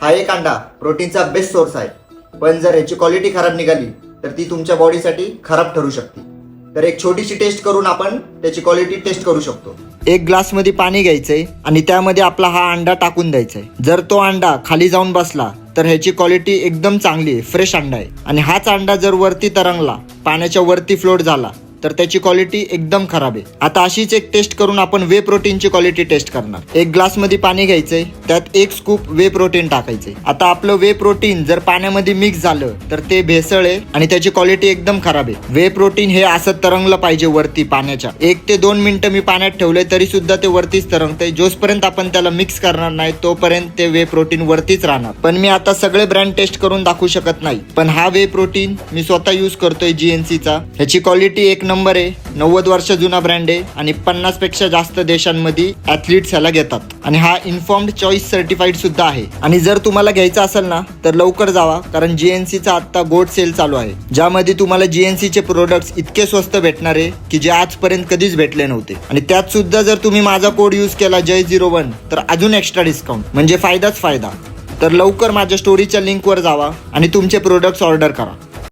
हा एक अंडा प्रोटीनचा बेस्ट सोर्स आहे, पण जर याची क्वालिटी खराब निघाली तर ती तुमच्या बॉडीसाठी खराब ठरू शकते. तर एक छोटीशी टेस्ट करून आपण त्याची क्वालिटी टेस्ट करू शकतो. एक ग्लासमध्ये पाणी घ्यायचंय आणि त्यामध्ये आपला हा अंडा टाकून द्यायचा आहे. जर तो अंडा खाली जाऊन बसला तर ह्याची क्वालिटी एकदम चांगली आहे, फ्रेश अंडा आहे. आणि हाच अंडा जर वरती तरंगला, पाण्याच्या वरती फ्लोट झाला तर त्याची क्वालिटी एकदम खराब आहे. आता अशीच एक टेस्ट करून आपण वे प्रोटीनची क्वालिटी टेस्ट करणार. एक ग्लासमध्ये पाणी घ्यायचंय, त्यात एक स्कूप वे प्रोटीन टाकायचंय. आता आपलं वे प्रोटीन जर पाण्यामध्ये मिक्स झालं तर ते भेसळ आहे आणि त्याची क्वालिटी एकदम खराब आहे. वे प्रोटीन हे असं तरंगलं पाहिजे वरती पाण्याच्या. 1 ते 2 मिनिटं मी पाण्यात ठेवलंय तरी सुद्धा ते वरतीच तरंगतंय. जोपर्यंत आपण त्याला मिक्स करणार नाही तोपर्यंत ते वे प्रोटीन वरतीच राहणार. पण मी आता सगळे ब्रँड टेस्ट करून दाखवू शकत नाही, पण हा वे प्रोटीन मी स्वतः यूज करतोय GNC चा. ह्याची क्वालिटी एक नंबर आहे. 90 वर्ष जुना ब्रँड आहे आणि 50 पेक्षा जास्त देशांमध्ये ऍथलीट्स ह्याला घेतात. आणि हा इन्फॉर्म्ड चॉईस सर्टिफाईड सुद्धा आहे. आणि जर तुम्हाला घ्यायचं असेल ना तर लवकर जावा, कारण GNC चा आता गोल्ड सेल चालू आहे, ज्यामध्ये तुम्हाला GNC चे प्रोडक्ट्स इतके स्वस्त भेटणार आहे की जे आजपर्यंत कधीच भेटले नव्हते. आणि त्यात सुद्धा जर तुम्ही माझा कोड यूज केला JAY01 तर अजून एक्स्ट्रा डिस्काउंट, म्हणजे फायदाच फायदा. तर लवकर माझ्या स्टोरीच्या लिंकवर जावा आणि तुमचे प्रोडक्ट्स ऑर्डर करा.